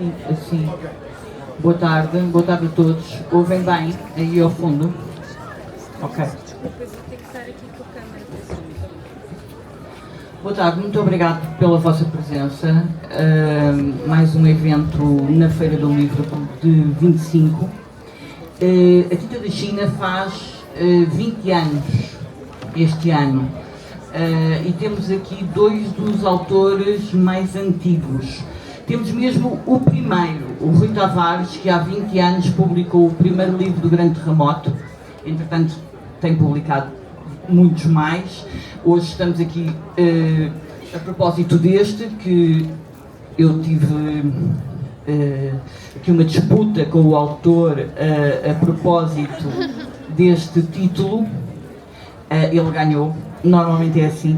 assim, assim. Boa tarde a todos. Ouvem bem aí ao fundo? Ok. Boa tarde, muito obrigado pela vossa presença. Mais um evento na Feira do Livro de 25. A Tinta da China faz 20 anos este ano. E temos aqui dois dos autores mais antigos. Temos mesmo o primeiro, o Rui Tavares, que há 20 anos publicou o primeiro livro do Grande Terremoto. Entretanto, tem publicado muitos mais. Hoje estamos aqui a propósito deste, que eu tive aqui uma disputa com o autor a propósito deste título. Ele ganhou, normalmente é assim.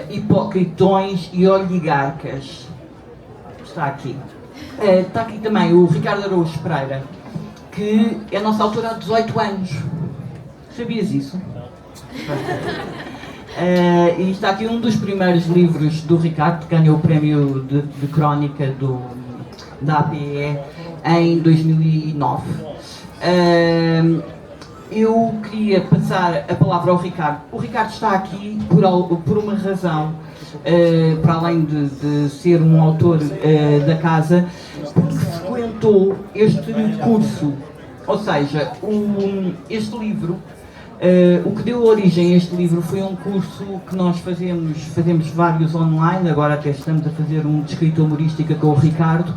Hipocritões e oligarcas. Está aqui. Está aqui também o Ricardo Araújo Pereira, que é nosso autor há 18 anos. Sabias isso? E está aqui um dos primeiros livros do Ricardo, que ganhou o prémio de crónica da APE em 2009. Eu queria passar a palavra ao Ricardo. O Ricardo está aqui por uma razão, para além de ser um autor da casa, porque frequentou este curso. Ou seja, este livro, o que deu origem a este livro foi um curso que nós fazemos vários online, agora até estamos a fazer um de escrita humorística com o Ricardo,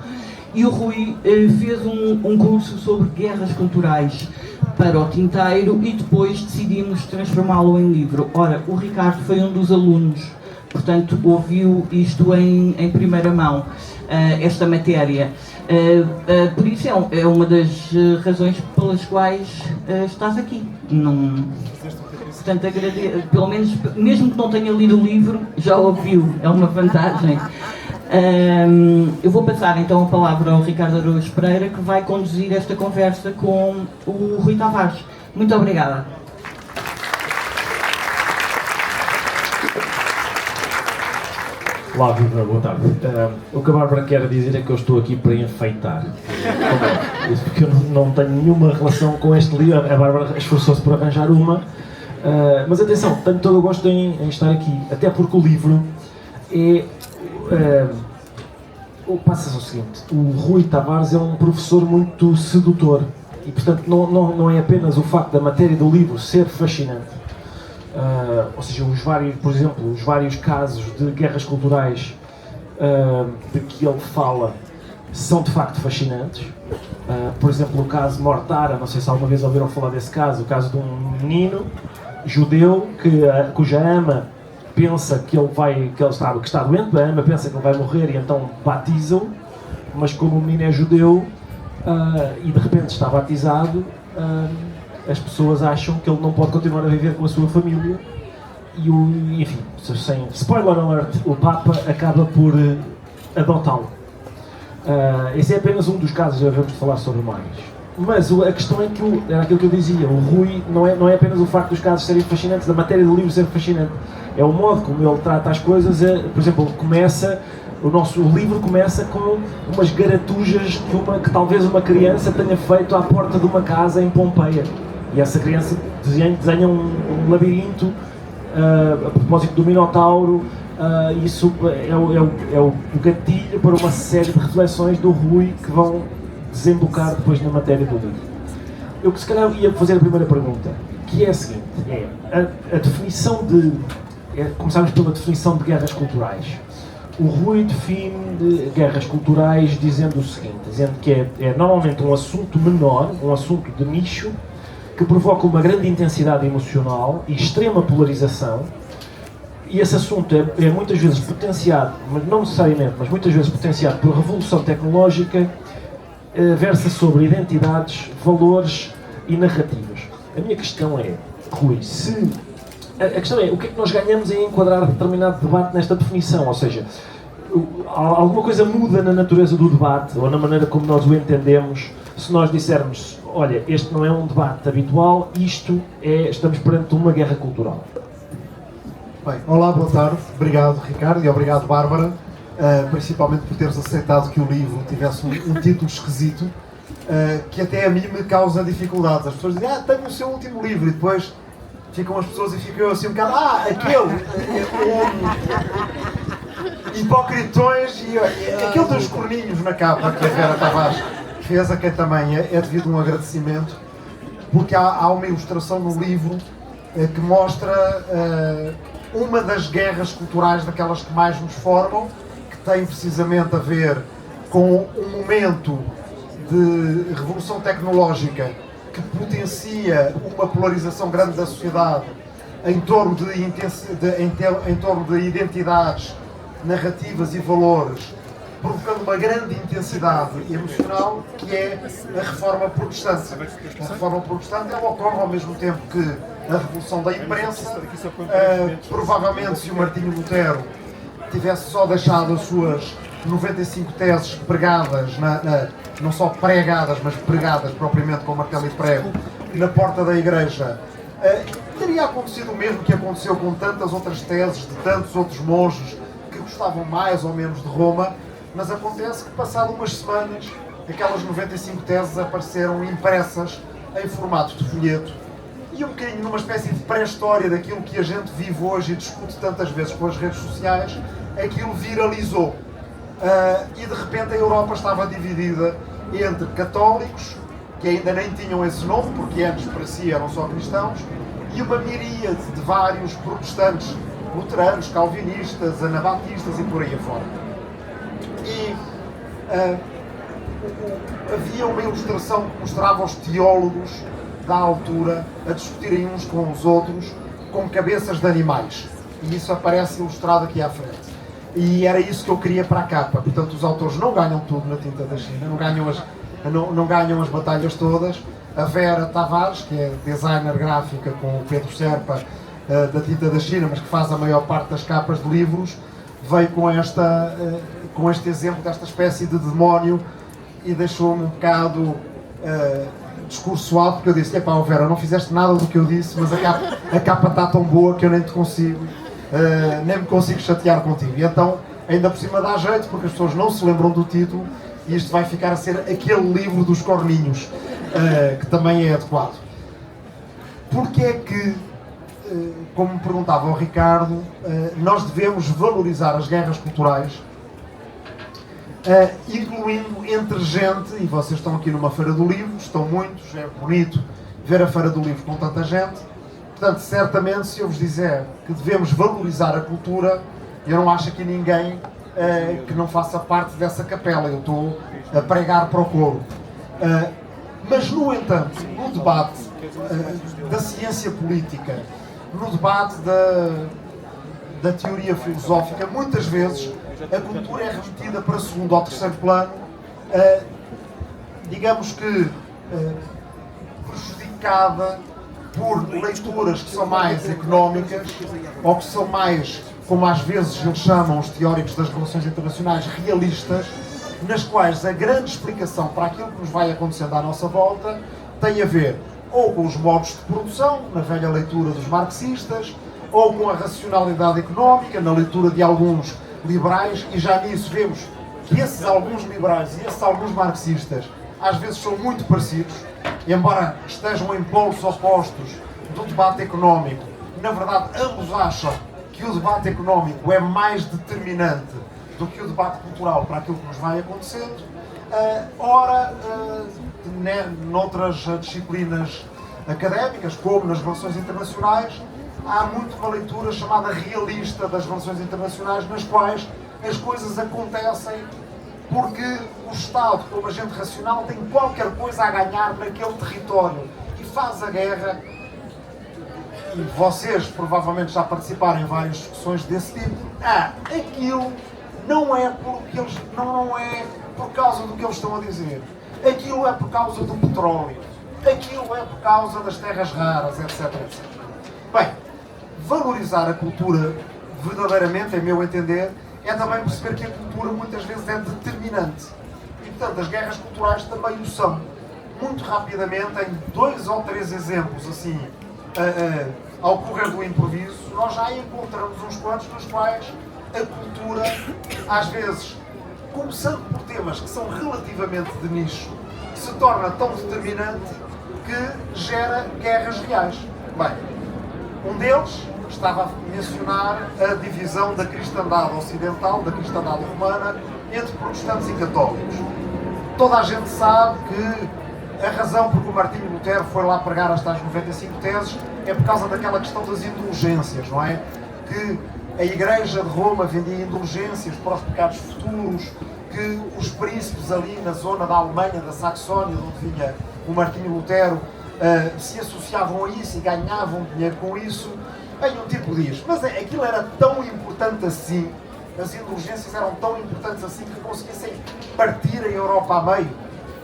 e o Rui fez um curso sobre guerras culturais para o tinteiro e depois decidimos transformá-lo em livro. Ora, o Ricardo foi um dos alunos, portanto ouviu isto em primeira mão, esta matéria. Por isso é uma das razões pelas quais estás aqui. Portanto, pelo menos, mesmo que não tenha lido o livro, já ouviu, é uma vantagem. Eu vou passar então a palavra ao Ricardo Araújo Pereira, que vai conduzir esta conversa com o Rui Tavares. Muito obrigada. Olá, Viva, boa tarde. O que a Bárbara quer dizer é que eu estou aqui para enfeitar. Isso porque eu não tenho nenhuma relação com este livro. A Bárbara esforçou-se por arranjar uma. Mas atenção, tenho todo o gosto em estar aqui, até porque o livro é... Passa-se o seguinte: o Rui Tavares é um professor muito sedutor e, portanto, não é apenas o facto da matéria do livro ser fascinante, ou seja, por exemplo, os vários casos de guerras culturais de que ele fala são de facto fascinantes. Por exemplo, o caso Mortara, não sei se alguma vez ouviram falar desse caso, o caso de um menino judeu cuja ama pensa que ele está doente, a ama pensa que ele vai morrer e então batiza-o, mas como o menino é judeu e de repente está batizado, as pessoas acham que ele não pode continuar a viver com a sua família e enfim, sem spoiler alert, o Papa acaba por adotá-lo. Esse é apenas um dos casos, já vamos falar sobre mais. Mas a questão é que, era aquilo que eu dizia, o Rui não é apenas o facto dos casos serem fascinantes, da matéria do livro ser fascinante, é o modo como ele trata as coisas. Por exemplo, o livro começa com umas garatujas que talvez uma criança tenha feito à porta de uma casa em Pompeia. E essa criança desenha um labirinto a propósito do Minotauro. Isso é o gatilho para uma série de reflexões do Rui que vão desembocar depois na matéria do livro. Eu que se calhar ia fazer a primeira pergunta, que é a seguinte: a definição começamos pela definição de guerras culturais. O Rui define guerras culturais dizendo o seguinte, dizendo que é normalmente um assunto menor, um assunto de nicho, que provoca uma grande intensidade emocional e extrema polarização, e esse assunto é muitas vezes potenciado, mas não necessariamente, mas muitas vezes potenciado por revolução tecnológica, versa sobre identidades, valores e narrativas. A minha questão é, Rui, a questão é, o que é que nós ganhamos em enquadrar determinado debate nesta definição? Ou seja, alguma coisa muda na natureza do debate ou na maneira como nós o entendemos se nós dissermos, olha, este não é um debate habitual, estamos perante uma guerra cultural? Bem, olá, boa tarde. Obrigado, Ricardo, e obrigado, Bárbara. principalmente por teres aceitado que o livro tivesse um título esquisito, que até a mim me causa dificuldades. As pessoas dizem, tenho o seu último livro, e depois ficam as pessoas e fico eu assim um bocado, aquele, hipocritões, e aquele dos corninhos na capa que a Vera Tavares fez, a quem também é devido um agradecimento, porque há uma ilustração no livro que mostra uma das guerras culturais, daquelas que mais nos formam, que tem precisamente a ver com um momento de revolução tecnológica que potencia uma polarização grande da sociedade em torno de identidades, narrativas e valores, provocando uma grande intensidade emocional, que é a Reforma Protestante. A Reforma Protestante ela ocorre ao mesmo tempo que a Revolução da Imprensa. Provavelmente, se o Martinho Lutero tivesse só deixado as suas 95 teses pregadas, não só pregadas, mas pregadas propriamente com martelo e prego, na porta da igreja, teria acontecido o mesmo que aconteceu com tantas outras teses de tantos outros monges que gostavam mais ou menos de Roma. Mas acontece que, passado umas semanas, aquelas 95 teses apareceram impressas em formato de folheto, e um bocadinho numa espécie de pré-história daquilo que a gente vive hoje e discute tantas vezes com as redes sociais, aquilo viralizou. E de repente a Europa estava dividida entre católicos, que ainda nem tinham esse nome, porque antes para si eram só cristãos, e uma miríade de vários protestantes, luteranos, calvinistas, anabatistas e por aí afora. E havia uma ilustração que mostrava os teólogos da altura a discutirem uns com os outros com cabeças de animais. E isso aparece ilustrado aqui à frente. E era isso que eu queria para a capa. Portanto, os autores não ganham tudo na tinta da China, não ganham as batalhas todas. A Vera Tavares, que é designer gráfica com o Pedro Serpa, da tinta da China, mas que faz a maior parte das capas de livros, veio com este exemplo desta espécie de demónio e deixou-me um bocado discursoado, porque eu disse, Vera, não fizeste nada do que eu disse, mas a capa está tão boa que eu nem te consigo, nem me consigo chatear contigo. E então, ainda por cima dá jeito, porque as pessoas não se lembram do título, e isto vai ficar a ser aquele livro dos corninhos, que também é adequado. Porque é que, como me perguntava o Ricardo, nós devemos valorizar as guerras culturais, incluindo entre gente, e vocês estão aqui numa Feira do Livro, estão muitos, é bonito ver a Feira do Livro com tanta gente. Portanto, certamente, se eu vos disser que devemos valorizar a cultura, eu não acho aqui ninguém que não faça parte dessa capela. Eu estou a pregar para o coro. Mas, no entanto, no debate da ciência política, no debate da teoria filosófica, muitas vezes a cultura é remetida para segundo ou terceiro plano, digamos que prejudicada por leituras que são mais económicas, ou que são mais, como às vezes eles chamam os teóricos das relações internacionais, realistas, nas quais a grande explicação para aquilo que nos vai acontecendo à nossa volta tem a ver ou com os modos de produção, na velha leitura dos marxistas, ou com a racionalidade económica, na leitura de alguns liberais, e já nisso vemos que esses alguns liberais e esses alguns marxistas às vezes são muito parecidos, embora estejam em polos opostos do debate económico. Na verdade, ambos acham que o debate económico é mais determinante do que o debate cultural para aquilo que nos vai acontecendo. Noutras disciplinas académicas, como nas relações internacionais, há muito uma leitura chamada realista das relações internacionais, nas quais as coisas acontecem porque o Estado, como agente racional, tem qualquer coisa a ganhar naquele território e faz a guerra. E vocês provavelmente já participaram em várias discussões desse tipo. Aquilo não é por causa do que eles estão a dizer. Aquilo é por causa do petróleo. Aquilo é por causa das terras raras, etc, etc. Bem, valorizar a cultura verdadeiramente, em meu entender, é também perceber que a cultura muitas vezes é determinante. E, portanto, as guerras culturais também o são. Muito rapidamente, em 2 ou 3 exemplos, assim, ao correr do improviso, nós já encontramos uns quantos nos quais a cultura, às vezes, começando por temas que são relativamente de nicho, se torna tão determinante que gera guerras reais. Bem, um deles estava a mencionar a divisão da cristandade ocidental, da cristandade romana, entre protestantes e católicos. Toda a gente sabe que a razão por que o Martinho Lutero foi lá pregar as tais 95 teses é por causa daquela questão das indulgências, não é? Que a Igreja de Roma vendia indulgências para os pecados futuros, que os príncipes ali na zona da Alemanha, da Saxónia, de onde vinha o Martinho Lutero, se associavam a isso e ganhavam dinheiro com isso. Bem, um tipo diz, mas aquilo era tão importante assim, as indulgências eram tão importantes assim que conseguissem partir a Europa a meio.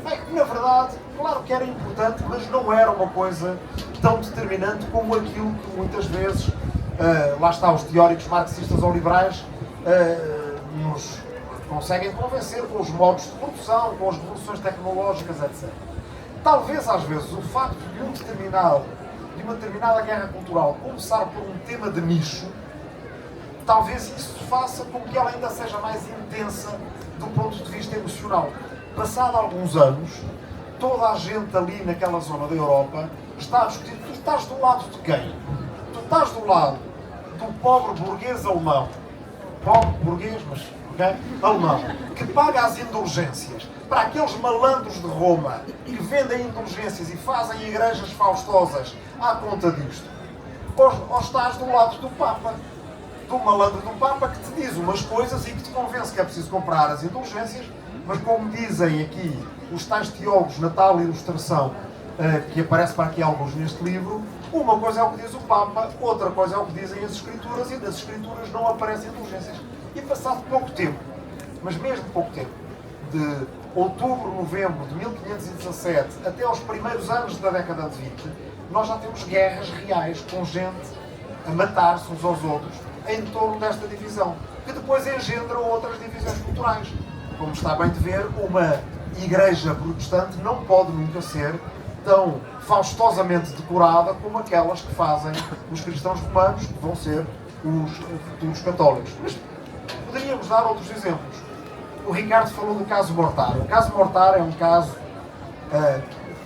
Bem, na verdade, claro que era importante, mas não era uma coisa tão determinante como aquilo que muitas vezes, lá está, os teóricos marxistas ou liberais nos conseguem convencer com os modos de produção, com as revoluções tecnológicas, etc. Talvez, às vezes, o facto de uma determinada guerra cultural começar por um tema de nicho, talvez isso faça com que ela ainda seja mais intensa do ponto de vista emocional. Passado alguns anos, toda a gente ali naquela zona da Europa está a discutir. Tu estás do lado de quem? Tu estás do lado do pobre burguês alemão, pobre burguês, mas okay? Alemão, que paga as indulgências para aqueles malandros de Roma que vendem indulgências e fazem igrejas faustosas à conta disto. Ou estás do lado do Papa, do malandro do Papa que te diz umas coisas e que te convence que é preciso comprar as indulgências, mas como dizem aqui os tais teólogos na tal ilustração que aparece para aqui alguns neste livro, uma coisa é o que diz o Papa, outra coisa é o que dizem as Escrituras, e das Escrituras não aparecem indulgências. E passado pouco tempo, mas mesmo pouco tempo, de outubro, novembro de 1517 até aos primeiros anos da década de 20, nós já temos guerras reais com gente a matar-se uns aos outros em torno desta divisão, que depois engendram outras divisões culturais. Como está bem de ver, uma igreja protestante não pode nunca ser tão faustosamente decorada como aquelas que fazem os cristãos romanos, que vão ser os futuros católicos. Mas poderíamos dar outros exemplos. O Ricardo falou do caso Mortar. O caso Mortar é um caso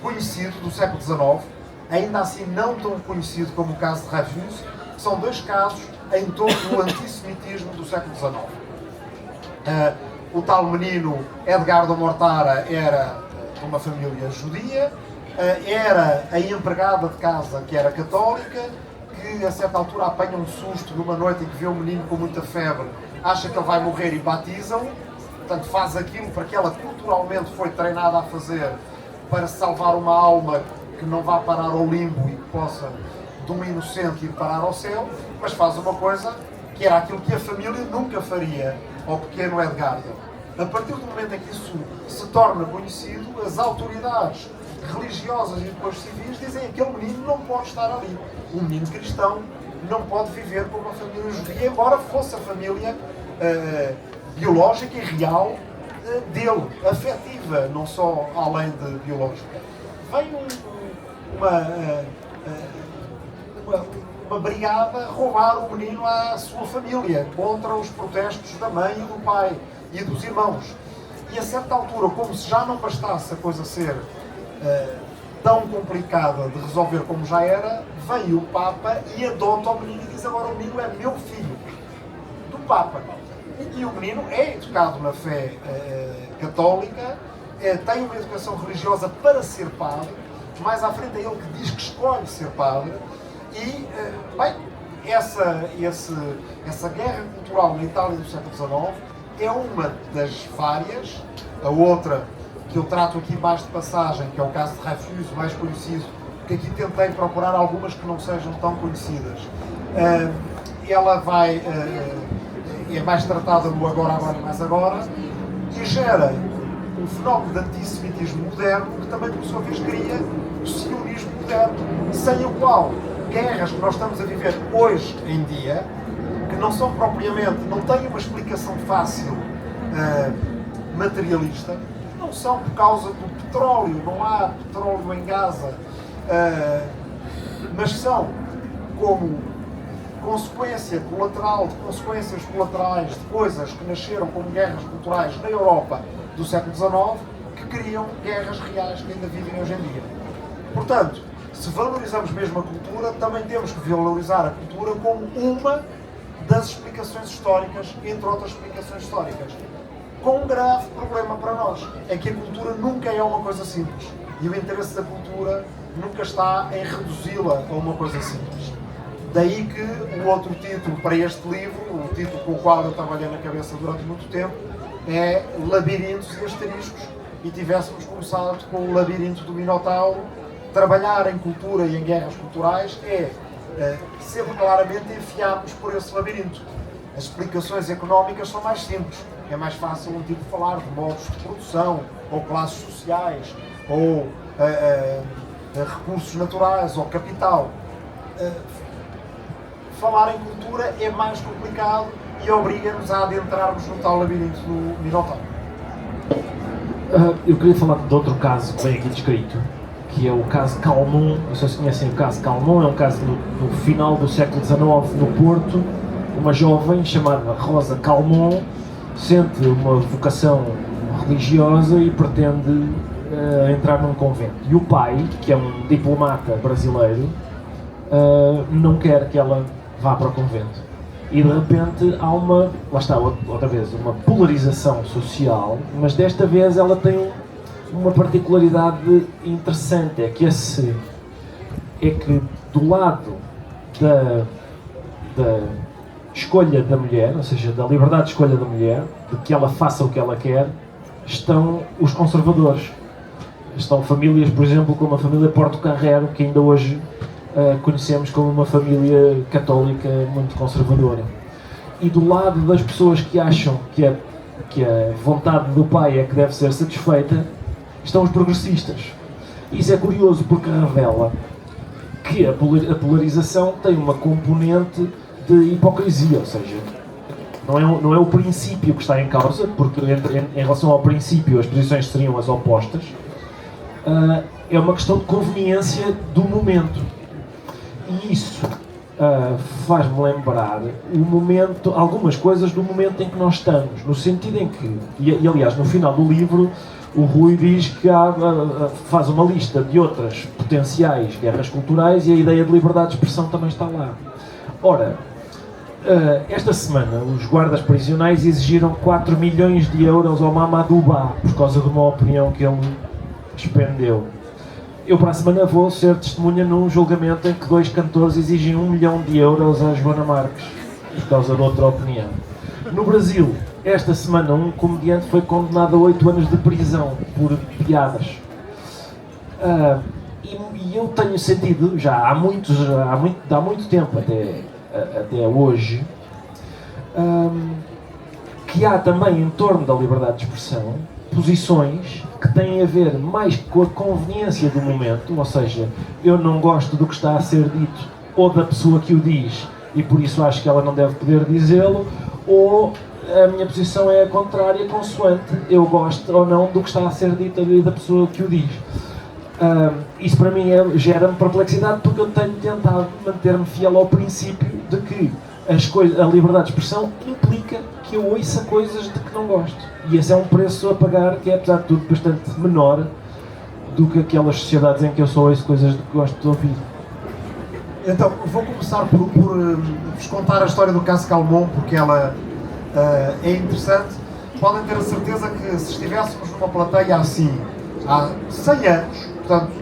conhecido do século XIX, ainda assim não tão conhecido como o caso de Dreyfus. São dois casos em torno do antissemitismo do século XIX. O tal menino Edgardo Mortara era de uma família judia, era a empregada de casa que era católica, que a certa altura apanha um susto numa noite em que vê o menino com muita febre, acha que ele vai morrer e batiza-o, portanto faz aquilo para que ela culturalmente foi treinada a fazer para salvar uma alma que não vá parar ao limbo e que possa, de um inocente, ir parar ao céu, mas faz uma coisa que era aquilo que a família nunca faria ao pequeno Edgardo. A partir do momento em que isso se torna conhecido, as autoridades religiosas e depois civis dizem que aquele menino não pode estar ali. Um menino cristão não pode viver com uma família judia, embora fosse a família biológica e real dele, afetiva, não só além de biológica. Vem uma brigada roubar o menino à sua família, contra os protestos da mãe e do pai e dos irmãos. E a certa altura, como se já não bastasse a coisa ser tão complicada de resolver como já era, vem o Papa e adota o menino e diz: agora o menino é meu filho, do Papa. E o menino é educado na fé católica, tem uma educação religiosa para ser padre, mais à frente é ele que diz que escolhe ser padre, e, bem, essa guerra cultural na Itália do século XIX é uma das várias. A outra que eu trato aqui mais de passagem, que é o caso de Dreyfus, o mais conhecido, que aqui tentei procurar algumas que não sejam tão conhecidas. Ela vai, é mais tratada no agora, agora e mais agora, e gera um fenómeno de antissemitismo moderno que também, por sua vez, cria o sionismo moderno, sem o qual guerras que nós estamos a viver hoje em dia, que não são propriamente, não têm uma explicação fácil materialista, não são por causa do petróleo, não há petróleo em Gaza, mas são como consequência colateral de consequências colaterais de coisas que nasceram como guerras culturais na Europa do século XIX, que criam guerras reais que ainda vivem hoje em dia. Portanto, se valorizamos mesmo a cultura, também temos que valorizar a cultura como uma das explicações históricas, entre outras explicações históricas. Com um grave problema para nós, é que a cultura nunca é uma coisa simples. E o interesse da cultura nunca está em reduzi-la a uma coisa simples. Daí que o outro título para este livro, o título com o qual eu trabalhei na cabeça durante muito tempo, é Labirintos e Asteriscos, e tivéssemos começado com o Labirinto do Minotauro. Trabalhar em cultura e em guerras culturais é sempre claramente enfiarmos por esse labirinto. As explicações económicas são mais simples. É mais fácil um tipo falar de modos de produção, ou classes sociais, ou recursos naturais, ou capital. Falar em cultura é mais complicado e obriga-nos a adentrarmos no tal labirinto do Minotauro. Eu queria falar de outro caso que vem aqui descrito, que é o caso Calmon. Não sei se conhecem o caso Calmon, é um caso no final do século XIX no Porto. Uma jovem chamada Rosa Calmon sente uma vocação religiosa e pretende entrar num convento. E o pai, que é um diplomata brasileiro, não quer que ela vá para o convento. E de repente há lá está, outra vez, uma polarização social, mas desta vez ela tem uma particularidade interessante, é que do lado da escolha da mulher, ou seja, da liberdade de escolha da mulher, de que ela faça o que ela quer, estão os conservadores. Estão famílias, por exemplo, como a família Portocarrero, que ainda hoje conhecemos como uma família católica muito conservadora. E do lado das pessoas que acham que a vontade do pai é que deve ser satisfeita, estão os progressistas. Isso é curioso porque revela que a polarização tem uma componente de hipocrisia, ou seja, não é o princípio que está em causa, porque em relação ao princípio as posições seriam as opostas, é uma questão de conveniência do momento. E isso faz-me lembrar algumas coisas do momento em que nós estamos, no sentido em que, e aliás no final do livro, o Rui diz que faz uma lista de outras potenciais guerras culturais e a ideia de liberdade de expressão também está lá. Ora, esta semana os guardas prisionais exigiram 4 milhões de euros ao Mamadou Ba por causa de uma opinião que ele expendeu. Eu para a semana vou ser testemunha num julgamento em que 2 cantores exigem 1 milhão de euros à Joana Marques por causa de outra opinião. No Brasil, esta semana um comediante foi condenado a 8 anos de prisão por piadas. E eu tenho sentido, já há muito tempo até hoje, que há também em torno da liberdade de expressão posições que têm a ver mais com a conveniência do momento, ou seja, eu não gosto do que está a ser dito ou da pessoa que o diz e por isso acho que ela não deve poder dizê-lo, ou a minha posição é a contrária, consoante eu gosto ou não do que está a ser dito e da pessoa que o diz. Isso para mim gera-me perplexidade, porque eu tenho tentado manter-me fiel ao princípio de que a liberdade de expressão implica que eu ouça coisas de que não gosto. E esse é um preço a pagar que é, apesar de tudo, bastante menor do que aquelas sociedades em que eu só ouço coisas de que gosto de ouvir. Então, vou começar por vos contar a história do caso Calmon, porque ela é interessante. Podem ter a certeza que se estivéssemos numa plateia assim, há 100 anos, portanto,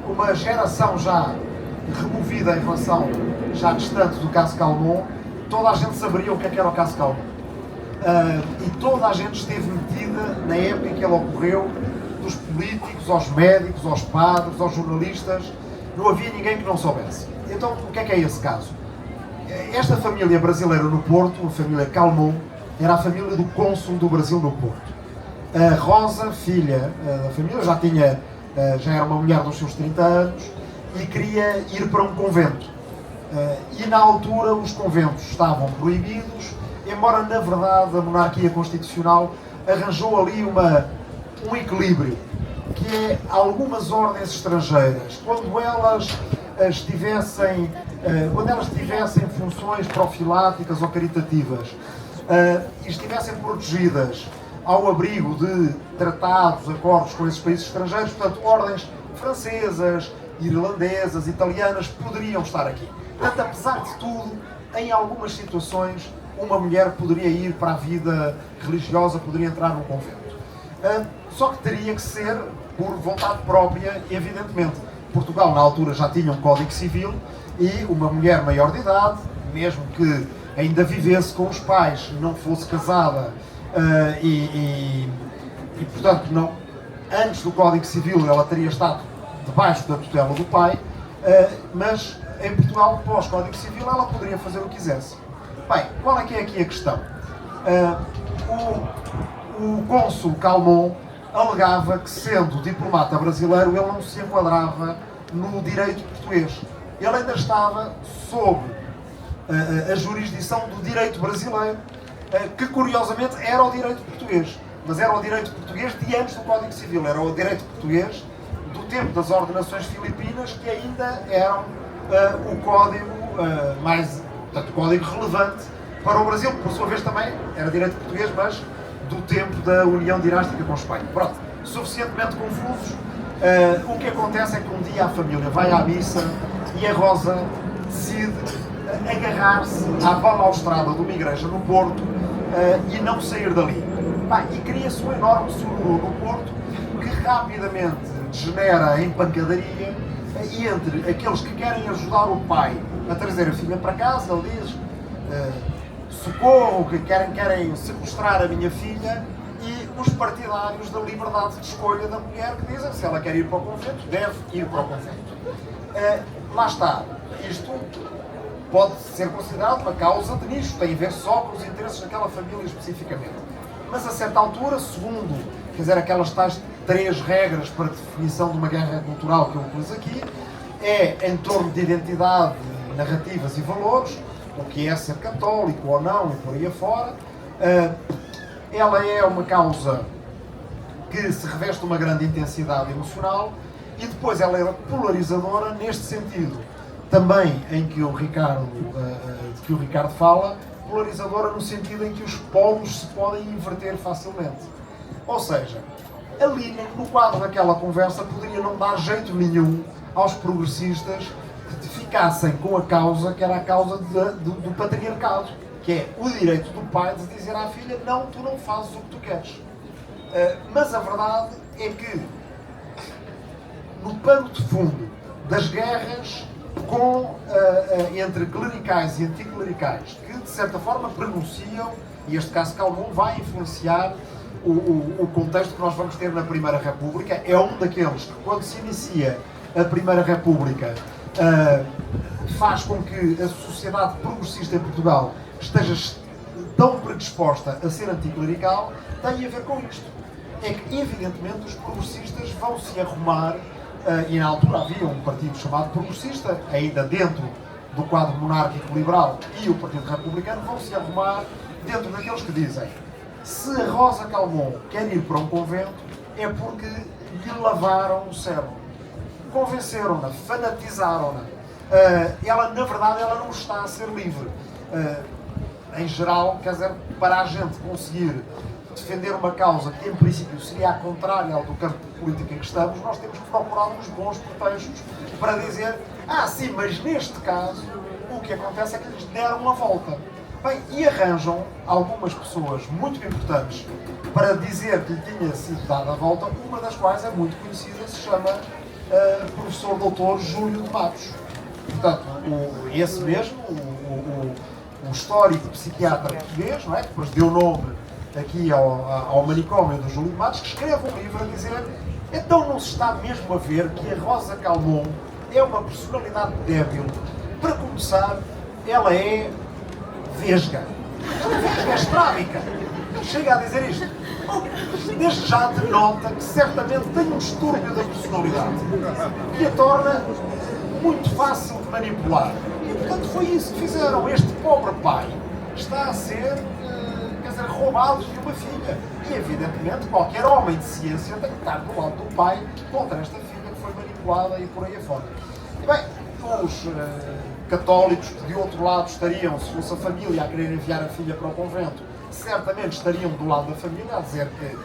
uma geração já removida em relação, já distante do caso Calmon, toda a gente saberia o que era o caso Calmon. E toda a gente esteve metida na época em que ele ocorreu, dos políticos, aos médicos, aos padres, aos jornalistas, não havia ninguém que não soubesse. Então, o que é esse caso? Esta família brasileira no Porto, a família Calmon, era a família do cônsul do Brasil no Porto. A Rosa, filha da família, já era uma mulher dos seus 30 anos e queria ir para um convento. E na altura os conventos estavam proibidos, embora na verdade a monarquia constitucional arranjou ali um equilíbrio, que é algumas ordens estrangeiras, quando elas estivessem quando elas tivessem funções profiláticas ou caritativas e estivessem protegidas ao abrigo de tratados, acordos com esses países estrangeiros, portanto, ordens francesas, irlandesas, italianas, poderiam estar aqui. Portanto, apesar de tudo, em algumas situações, uma mulher poderia ir para a vida religiosa, poderia entrar num convento. Só que teria que ser por vontade própria, evidentemente. Portugal, na altura, já tinha um Código Civil e uma mulher maior de idade, mesmo que ainda vivesse com os pais, não fosse casada e portanto, não, antes do Código Civil ela teria estado debaixo da tutela do pai, mas em Portugal, pós-Código Civil, ela poderia fazer o que quisesse. Bem, qual é que é aqui a questão? O cônsul Calmon alegava que, sendo diplomata brasileiro, ele não se enquadrava no direito português. Ele ainda estava sob a jurisdição do direito brasileiro, que curiosamente era o direito português. Mas era o direito português de antes do Código Civil, era o direito português do tempo das ordenações filipinas, que ainda eram o código portanto, o código relevante para o Brasil, que por sua vez também era direito português, mas do tempo da União Dinástica com a Espanha. Pronto, suficientemente confusos. O que acontece é que um dia a família vai à missa e a Rosa decide agarrar-se à balaustrada de uma igreja no Porto e não sair dali. E cria-se um enorme sururu no Porto que rapidamente degenera em pancadaria entre aqueles que querem ajudar o pai a trazer a filha para casa. Ele diz: socorro, que querem sequestrar a minha filha, e os partidários da liberdade de escolha da mulher, que dizem que se ela quer ir para o convento, deve ir para o convento. Lá está. Isto pode ser considerado uma causa de nicho, tem a ver só com os interesses daquela família especificamente. Mas a certa altura, segundo, aquelas tais 3 regras para a definição de uma guerra cultural que eu pus aqui, é em torno de identidade, narrativas e valores, o que é ser católico ou não e por aí afora. Ela é uma causa que se reveste uma grande intensidade emocional e depois ela é polarizadora neste sentido, também em que o Ricardo fala, polarizadora no sentido em que os polos se podem inverter facilmente. Ou seja, ali no quadro daquela conversa poderia não dar jeito nenhum aos progressistas que ficassem com a causa que era a causa do patriarcado, que é o direito do pai de dizer à filha: não, tu não fazes o que tu queres. Mas a verdade é que no pano de fundo das guerras entre clericais e anticlericais, que de certa forma pronunciam, e este caso Calmon vai influenciar o contexto que nós vamos ter na Primeira República, é um daqueles que, quando se inicia a Primeira República, faz com que a sociedade progressista em Portugal esteja tão predisposta a ser anticlerical, tem a ver com isto. É que, evidentemente, os progressistas vão se arrumar, e na altura havia um partido chamado progressista, ainda dentro do quadro monárquico liberal, e o Partido Republicano vão se arrumar dentro daqueles que dizem: se a Rosa Calmon quer ir para um convento, é porque lhe lavaram o cérebro, convenceram-na, fanatizaram-na. Ela, na verdade, ela não está a ser livre. Em geral, quer dizer, para a gente conseguir defender uma causa que, em princípio, seria a contrária ao do campo político em que estamos, nós temos que procurar uns bons pretextos para dizer: sim, mas neste caso, o que acontece é que lhes deram a volta. Bem, e arranjam algumas pessoas muito importantes para dizer que lhe tinha sido dada a volta, uma das quais é muito conhecida, se chama professor doutor Júlio de Matos. Portanto, esse mesmo, o histórico psiquiatra português, não é? Que depois deu nome aqui ao manicômio do Júlio de Matos, que escreve um livro a dizer: então não se está mesmo a ver que a Rosa Calmon é uma personalidade débil. Para começar, ela é vesga. Vesga estrábica. Chega a dizer isto. Desde já denota que certamente tem um distúrbio da personalidade que a torna muito fácil de manipular. E, portanto, foi isso que fizeram. Este pobre pai está a ser, roubado de uma filha. E, evidentemente, qualquer homem de ciência tem que estar do lado do pai contra esta filha que foi manipulada e por aí afora. E, bem, católicos que de outro lado estariam, se fosse a família a querer enviar a filha para o convento, certamente estariam do lado da família a dizer que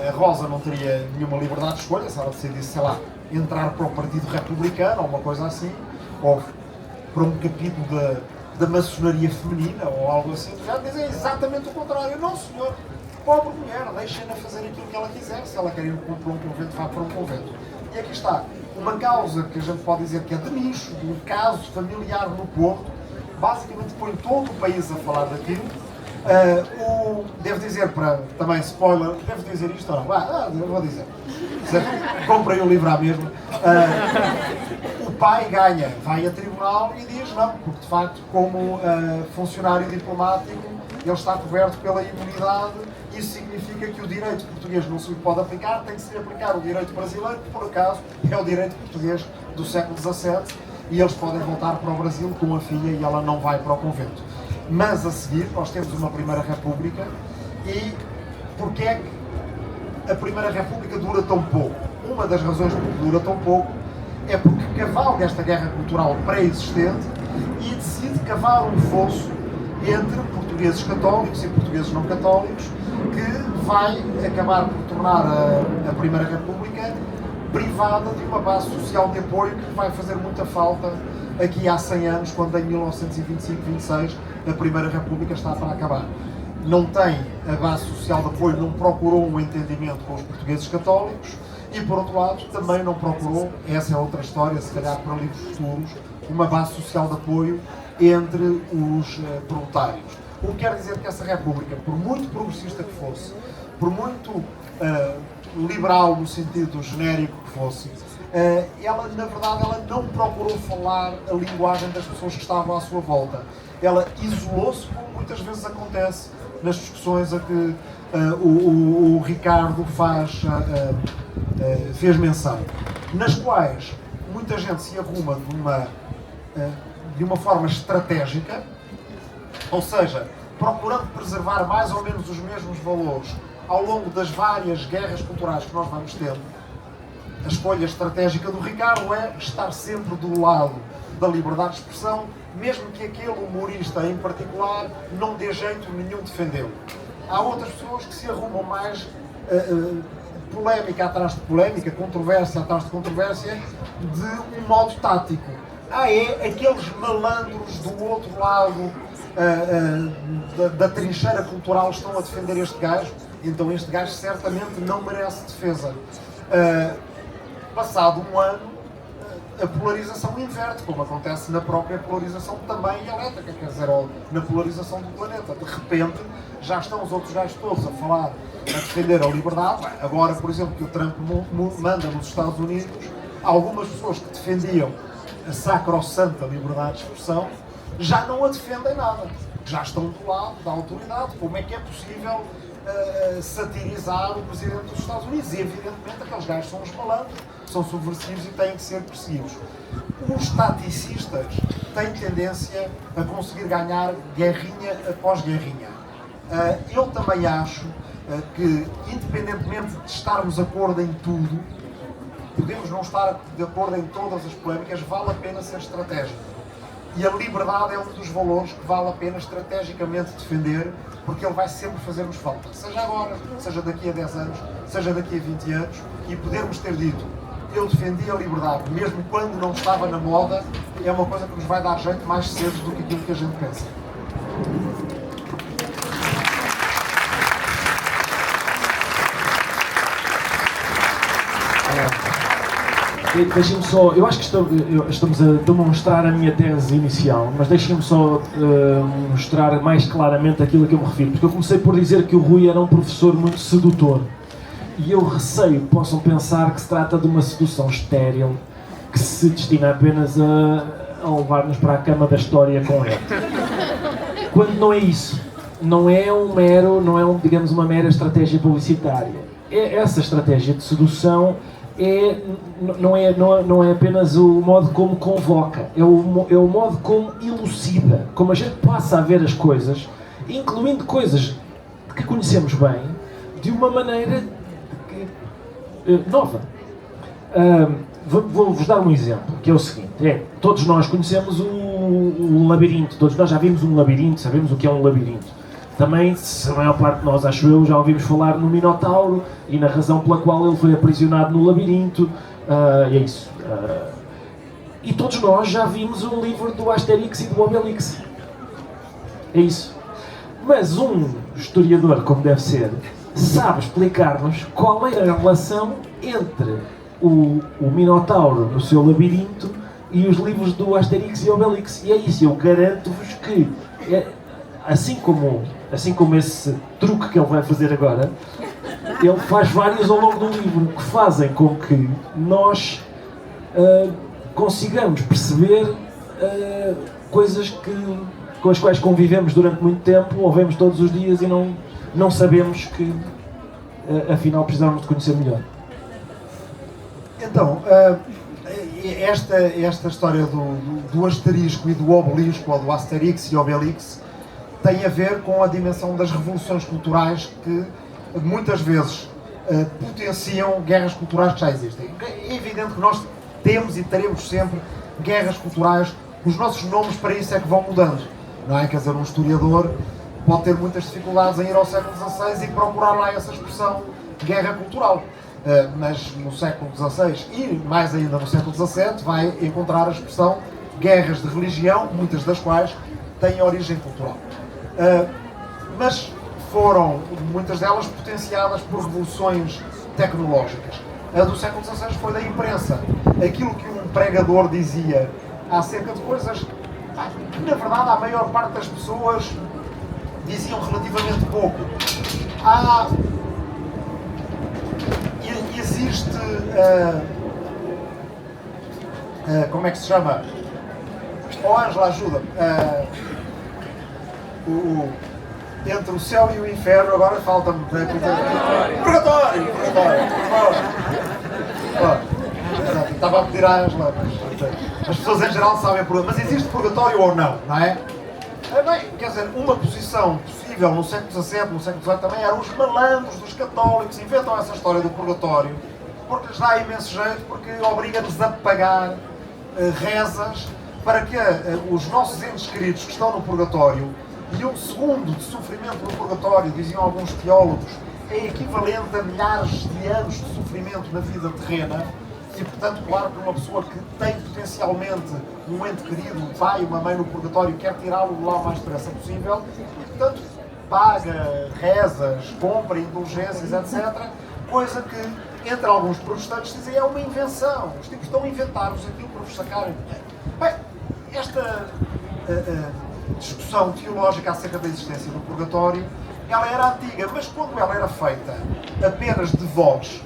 a Rosa não teria nenhuma liberdade de escolha, se ela decidisse, sei lá, entrar para o Partido Republicano ou uma coisa assim, ou para um capítulo da maçonaria feminina ou algo assim. Já dizem exatamente o contrário. Não, senhor, pobre mulher, deixem-na fazer aquilo que ela quiser. Se ela quer ir para um convento, vá para um convento. E aqui está uma causa que a gente pode dizer que é de nicho, de um caso familiar no Porto, basicamente põe todo o país a falar daquilo. Devo dizer, para também spoiler, devo dizer isto ou não? Eu vou dizer. Comprei o livro à mesma. O pai ganha, vai a tribunal e diz não, porque de facto, como funcionário diplomático, ele está coberto pela imunidade. Isso significa que o direito português não se lhe pode aplicar, tem que se lhe aplicar o direito brasileiro, que por acaso é o direito português do século XVII, e eles podem voltar para o Brasil com a filha e ela não vai para o convento. Mas a seguir nós temos uma Primeira República. E porquê é que a Primeira República dura tão pouco? Uma das razões por que dura tão pouco é porque cavalga esta guerra cultural pré-existente e decide cavar um fosso entre portugueses católicos e portugueses não católicos, que vai acabar por tornar a Primeira República privada de uma base social de apoio que vai fazer muita falta aqui há 100 anos, quando em 1925-26 a Primeira República está para acabar. Não tem a base social de apoio, não procurou um entendimento com os portugueses católicos e, por outro lado, também não procurou, essa é outra história, se calhar para livros futuros, uma base social de apoio entre os proletários. O que quer dizer que essa República, por muito progressista que fosse, por muito liberal no sentido genérico que fosse, ela, na verdade, ela não procurou falar a linguagem das pessoas que estavam à sua volta. Ela isolou-se, como muitas vezes acontece nas discussões a que o Ricardo fez menção, nas quais muita gente se arruma de uma forma estratégica, ou seja, procurando preservar mais ou menos os mesmos valores ao longo das várias guerras culturais que nós vamos tendo. A escolha estratégica do Ricardo é estar sempre do lado da liberdade de expressão, mesmo que aquele humorista em particular não dê jeito nenhum defendê-lo. Há outras pessoas que se arrumam mais polémica atrás de polémica, controvérsia atrás de controvérsia, de um modo tático. Aqueles malandros do outro lado da trincheira cultural estão a defender este gajo, então este gajo certamente não merece defesa. Passado um ano, a polarização inverte, como acontece na própria polarização também elétrica, quer dizer, na polarização do planeta. De repente, já estão os outros gajos todos a falar, a defender a liberdade. Agora, por exemplo, que o Trump manda nos Estados Unidos, algumas pessoas que defendiam a sacrossanta liberdade de expressão já não a defendem nada. Já estão do lado da autoridade. Como é que é possível satirizar o presidente dos Estados Unidos? E, evidentemente, aqueles gajos são os malandros, são subversivos e têm que ser perseguidos. Os taticistas têm tendência a conseguir ganhar guerrinha após guerrinha. Eu também acho que, independentemente de estarmos de acordo em tudo, podemos não estar de acordo em todas as polémicas, vale a pena ser estratégico. E a liberdade é um dos valores que vale a pena estrategicamente defender, porque ele vai sempre fazer-nos falta. Seja agora, seja daqui a 10 anos, seja daqui a 20 anos, e podermos ter dito, eu defendi a liberdade, mesmo quando não estava na moda, é uma coisa que nos vai dar jeito mais cedo do que aquilo que a gente pensa. Deixem-me só, eu acho que estamos a demonstrar a minha tese inicial, mas deixem-me só mostrar mais claramente aquilo a que eu me refiro, porque eu comecei por dizer que o Rui era um professor muito sedutor, e eu receio que possam pensar que se trata de uma sedução estéril, que se destina apenas a levar-nos para a cama da história com ele. Quando não é isso, não é digamos, uma mera estratégia publicitária. Essa estratégia de sedução não é apenas o modo como convoca, é o modo como elucida, como a gente passa a ver as coisas, incluindo coisas que conhecemos bem, de uma maneira nova. vou-vos dar um exemplo, que é o seguinte, todos nós conhecemos o labirinto, todos nós já vimos um labirinto, sabemos o que é um labirinto. Também, a maior parte de nós, acho eu, já ouvimos falar no Minotauro e na razão pela qual ele foi aprisionado no labirinto, e é isso. E todos nós já vimos um livro do Asterix e do Obelix. É isso. Mas um historiador, como deve ser, sabe explicar-nos qual é a relação entre o Minotauro no seu labirinto e os livros do Asterix e Obelix. E é isso, eu garanto-vos que, assim como esse truque que ele vai fazer agora, ele faz vários ao longo do livro, que fazem com que nós consigamos perceber coisas com as quais convivemos durante muito tempo, ouvemos todos os dias e não sabemos que afinal precisamos de conhecer melhor. Então, esta história do asterisco e do obelisco, ou do Asterix e Obelix, tem a ver com a dimensão das revoluções culturais que muitas vezes potenciam guerras culturais que já existem. É evidente que nós temos e teremos sempre guerras culturais, os nossos nomes para isso é que vão mudando, não é? Quer dizer, um historiador pode ter muitas dificuldades em ir ao século XVI e procurar lá essa expressão guerra cultural. Mas no século XVI e mais ainda no século XVII vai encontrar a expressão guerras de religião, muitas das quais têm origem cultural. Mas foram, muitas delas, potenciadas por revoluções tecnológicas. A do século XVI foi da imprensa. Aquilo que um pregador dizia acerca de coisas que, na verdade, a maior parte das pessoas diziam relativamente pouco. Existe, como é que se chama? Oh, Ângela, ajuda-me. Entre o céu e o inferno, agora falta-me... Purgatório! Estava a pedir à Ângela, as pessoas em geral sabem mas existe purgatório ou não, não é? Bem, quer dizer, uma posição possível no século XVII, no século XVIII também eram os malandros dos católicos, inventam essa história do purgatório, porque lhes dá imenso jeito, porque obriga-nos a pagar rezas para que os nossos entes queridos que estão no purgatório, e um segundo de sofrimento no purgatório, diziam alguns teólogos, é equivalente a milhares de anos de sofrimento na vida terrena. E, portanto, claro que uma pessoa que tem potencialmente um ente querido, um pai, uma mãe no purgatório, quer tirá-lo de lá o mais depressa possível, e, portanto, paga rezas, compra indulgências, etc. Coisa que, entre alguns protestantes, dizem é uma invenção. Os tipos estão a inventar-vos aquilo para vos sacarem dinheiro. Bem, esta discussão teológica acerca da existência do purgatório, ela era antiga, mas quando ela era feita apenas de voz,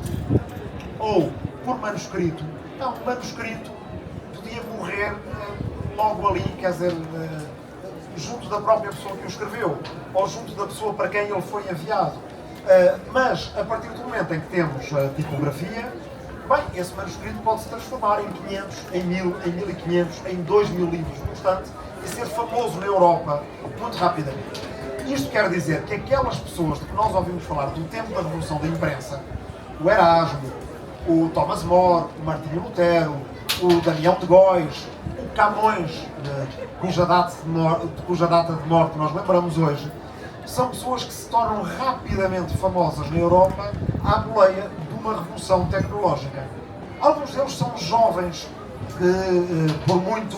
ou por manuscrito, um manuscrito podia morrer logo ali, quer dizer, junto da própria pessoa que o escreveu, ou junto da pessoa para quem ele foi enviado. Mas, a partir do momento em que temos a tipografia, bem, esse manuscrito pode se transformar em 500, em 1000, em 1500, em 2000 livros constantes e ser famoso na Europa muito rapidamente. Isto quer dizer que aquelas pessoas de que nós ouvimos falar do tempo da Revolução da Imprensa, o Erasmo, o Thomas More, o Martinho Lutero, o Damião de Góis, o Camões, cuja data de morte nós lembramos hoje, são pessoas que se tornam rapidamente famosas na Europa à boleia de uma revolução tecnológica. Alguns deles são jovens que, por muito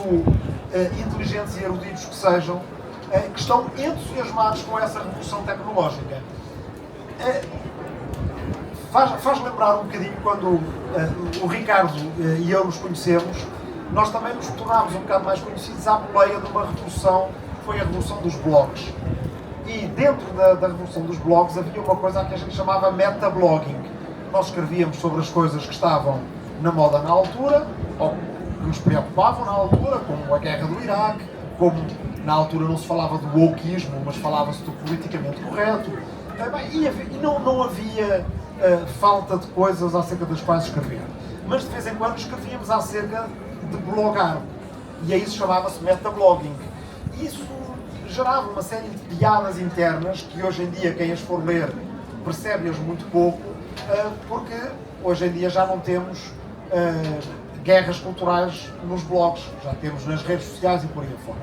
inteligentes e eruditos que sejam, que estão entusiasmados com essa revolução tecnológica. Faz lembrar um bocadinho quando o Ricardo e eu nos conhecemos, nós também nos tornámos um bocado mais conhecidos à boleia de uma revolução, que foi a revolução dos blogs. E dentro da revolução dos blogs havia uma coisa que a gente chamava metablogging. Nós escrevíamos sobre as coisas que estavam na moda na altura, ou que nos preocupavam na altura, como a guerra do Iraque, como na altura não se falava do wokeismo, mas falava-se do politicamente correto. E não havia falta de coisas acerca das quais escrever. Mas de vez em quando escrevíamos acerca de blogar. E aí isso chamava-se metablogging. Isso gerava uma série de piadas internas que hoje em dia quem as for ler percebe-as muito pouco, porque hoje em dia já não temos guerras culturais nos blogs, já temos nas redes sociais e por aí afora.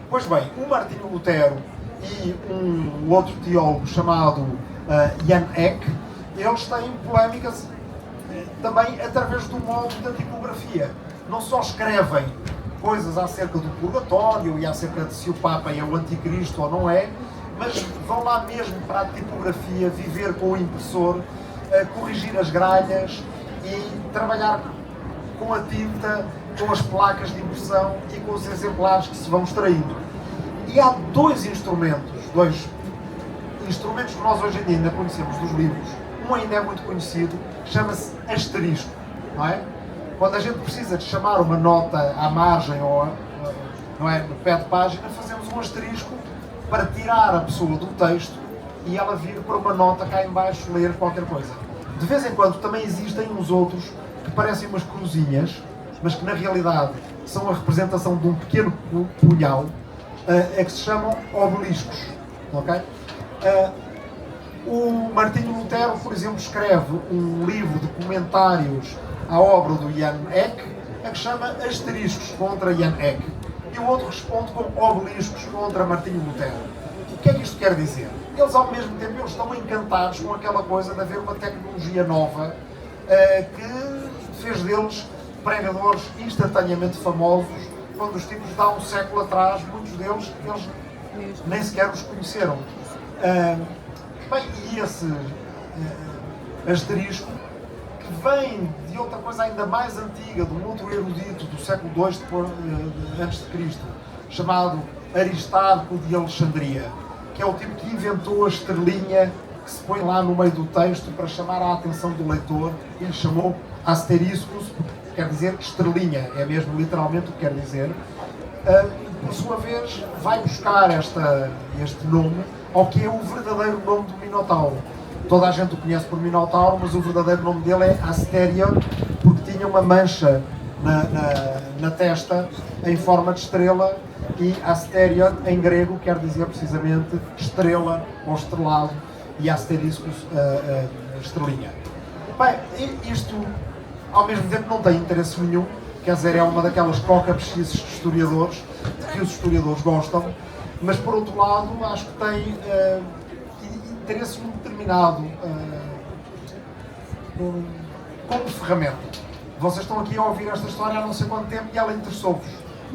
Pois bem, o Martinho Lutero e um outro teólogo chamado Jan Eck, eles têm polémicas também através do modo da tipografia. Não só escrevem coisas acerca do purgatório e acerca de se o Papa é o anticristo ou não é, mas vão lá mesmo para a tipografia, viver com o impressor, corrigir as gralhas e trabalhar com a tinta, com as placas de impressão e com os exemplares que se vão extraindo. E há dois instrumentos que nós hoje em dia ainda conhecemos dos livros. Um ainda é muito conhecido, chama-se asterisco, não é? Quando a gente precisa de chamar uma nota à margem ou não é, no pé de página, fazemos um asterisco para tirar a pessoa do texto e ela vir para uma nota cá em baixo ler qualquer coisa. De vez em quando também existem uns outros que parecem umas cruzinhas, mas que na realidade são a representação de um pequeno punhal, que se chamam obeliscos. Okay? O Martinho Lutero, por exemplo, escreve um livro de comentários à obra do Jan Eck, que chama Asteriscos contra Jan Eck. E o outro responde com obeliscos contra Martinho Lutero. O que é que isto quer dizer? Eles, ao mesmo tempo, eles estão encantados com aquela coisa de haver uma tecnologia nova que fez deles pregadores instantaneamente famosos, quando os tipos de há um século atrás, muitos deles, eles nem sequer os conheceram. Bem, e esse asterisco, que vem de outra coisa ainda mais antiga, de um outro erudito do século II antes de Cristo, chamado Aristarco de Alexandria, que é o tipo que inventou a estrelinha que se põe lá no meio do texto para chamar a atenção do leitor. Ele chamou asteriscos, que quer dizer estrelinha, é mesmo literalmente o que quer dizer. Por sua vez, vai buscar este nome ao que é o verdadeiro nome do Minotauro. Toda a gente o conhece por Minotauro, mas o verdadeiro nome dele é Asterion, porque tinha uma mancha na testa em forma de estrela, e Asterion em grego quer dizer precisamente estrela ou estrelado, e asteriscos estrelinha. Bem, isto ao mesmo tempo não tem interesse nenhum, quer dizer, é uma daquelas coca-pesquises de historiadores, de que os historiadores gostam, mas por outro lado acho que tem interesse muito determinado como ferramenta. Vocês estão aqui a ouvir esta história há não sei quanto tempo e ela interessou-vos,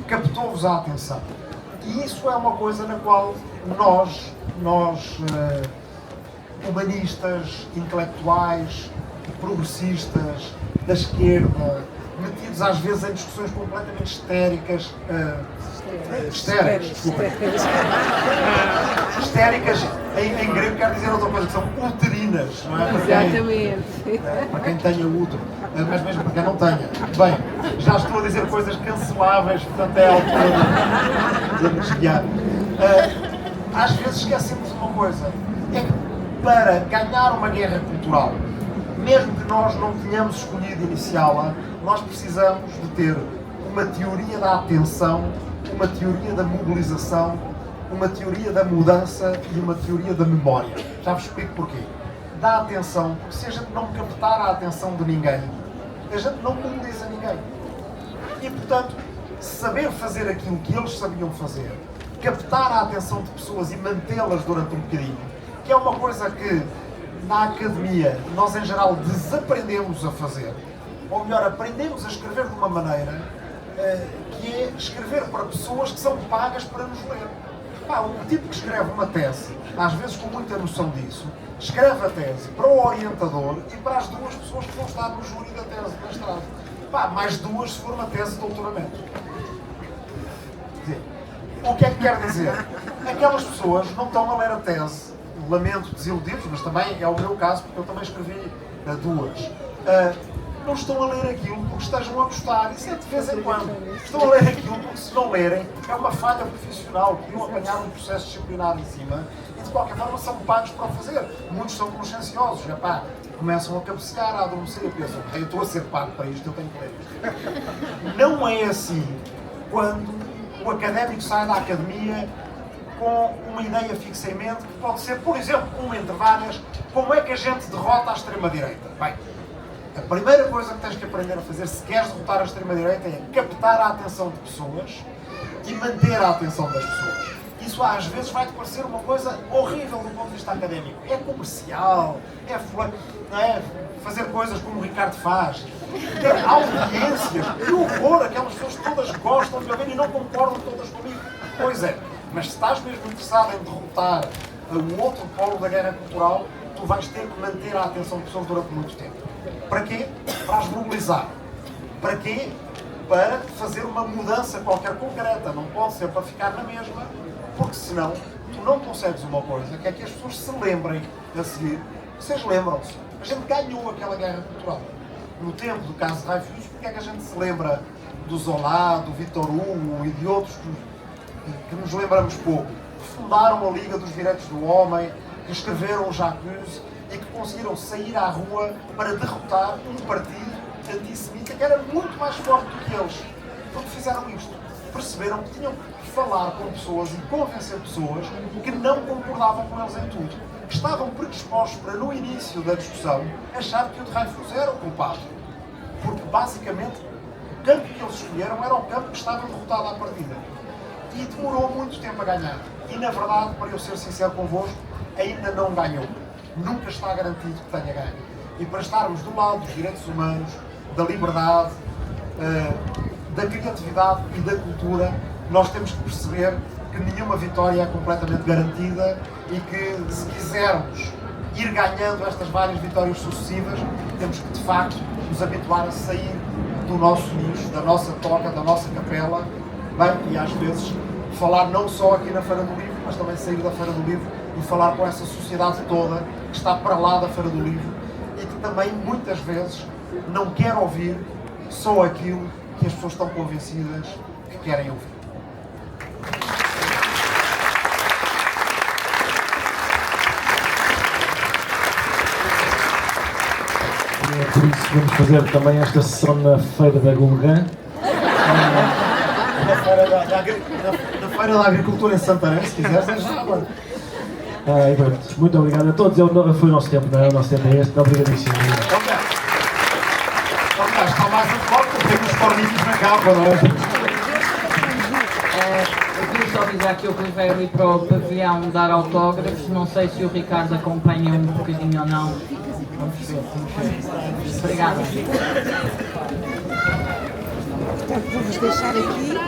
captou-vos a atenção. E isso é uma coisa na qual nós humanistas, intelectuais, progressistas, da esquerda, metidos às vezes em discussões completamente histéricas, histéricas em grego quer dizer outra coisa, que são uterinas, não é? Exatamente. Para quem tenha útero, mas mesmo para quem não tenha. Bem, já estou a dizer coisas canceláveis, portanto é a altura de me desviar. Às vezes esquecemos uma coisa, é que para ganhar uma guerra cultural, mesmo que nós não tenhamos escolhido iniciá-la, nós precisamos de ter uma teoria da atenção, uma teoria da mobilização, uma teoria da mudança e uma teoria da memória. Já vos explico porquê. Da atenção, porque se a gente não captar a atenção de ninguém, a gente não mobiliza ninguém. E, portanto, saber fazer aquilo que eles sabiam fazer, captar a atenção de pessoas e mantê-las durante um bocadinho, que é uma coisa que na academia nós em geral desaprendemos a fazer, ou melhor, aprendemos a escrever de uma maneira que é escrever para pessoas que são pagas para nos ler. O tipo que escreve uma tese, às vezes com muita noção disso, escreve a tese para o orientador e para as duas pessoas que vão estar no júri da tese de mestrado. Mais duas se for uma tese de doutoramento. O que é que quer dizer? Aquelas pessoas não estão a ler a tese, lamento desiludir-vos, mas também é o meu caso, porque eu também escrevi duas. Não estão a ler aquilo porque estejam a gostar, isso é de vez em quando. Estão a ler aquilo porque, se não lerem, é uma falha profissional, podiam apanhar um processo disciplinar em cima e de qualquer forma são pagos para o fazer. Muitos são conscienciosos, começam a cabecear, a adormecer e pensam, eu estou a ser pago para isto, eu tenho que ler isto. Não é assim quando o académico sai da academia com uma ideia fixa em mente, que pode ser, por exemplo, uma entre várias, como é que a gente derrota a extrema-direita. Bem, A primeira coisa que tens que aprender a fazer se queres derrotar a extrema-direita é captar a atenção de pessoas e manter a atenção das pessoas. Isso às vezes vai-te parecer uma coisa horrível do ponto de vista académico. É comercial, não é fazer coisas como o Ricardo faz, ter audiências, que horror, aquelas pessoas todas gostam de ouvir e não concordam todas comigo. Pois é, mas se estás mesmo interessado em derrotar o outro polo da guerra cultural, tu vais ter que manter a atenção de pessoas durante muito tempo. Para quê? Para as mobilizar. Para quê? Para fazer uma mudança qualquer concreta. Não pode ser para ficar na mesma, porque senão tu não consegues uma coisa, que é que as pessoas se lembrem a seguir. Vocês lembram-se, a gente ganhou aquela guerra cultural. No tempo do caso de Dreyfus, porque é que a gente se lembra do Zola, do Victor Hugo e de outros que nos lembramos pouco? Que fundaram a Liga dos Direitos do Homem, que escreveram o Jacques e que conseguiram sair à rua para derrotar um partido antissemita que era muito mais forte do que eles. Porque fizeram isto. Perceberam que tinham que falar com pessoas e convencer pessoas que não concordavam com eles em tudo. Que estavam predispostos para, no início da discussão, achar que o Dreyfus era o culpado. Porque, basicamente, o campo que eles escolheram era o campo que estava derrotado à partida. E demorou muito tempo a ganhar. E, na verdade, para eu ser sincero convosco, ainda não ganhou. Nunca está garantido que tenha ganho. E para estarmos do lado dos direitos humanos, da liberdade, da criatividade e da cultura, nós temos que perceber que nenhuma vitória é completamente garantida e que, se quisermos ir ganhando estas várias vitórias sucessivas, temos que, de facto, nos habituar a sair do nosso nicho, da nossa toca, da nossa capela, bem, e às vezes falar não só aqui na Feira do Livro, mas também sair da Feira do Livro e falar com essa sociedade toda que está para lá da Feira do Livro e que também, muitas vezes, não quer ouvir só aquilo que as pessoas estão convencidas que querem ouvir. Por isso vamos fazer também esta sessão na Feira da Gulgã. Na Feira da Agricultura em Santarém, se quiseres, é já agora. E pronto, muito obrigado a todos. Foi o nosso tempo, não é? O nosso tempo é este. Obrigadíssimo. Ok, está mais um foco, temos os corninhos na capa, não é? Eu queria só avisar que eu reservo ali para o pavilhão dar autógrafos. Não sei se o Ricardo acompanha um bocadinho ou não. Vamos ver. Obrigada. Vou-vos deixar aqui.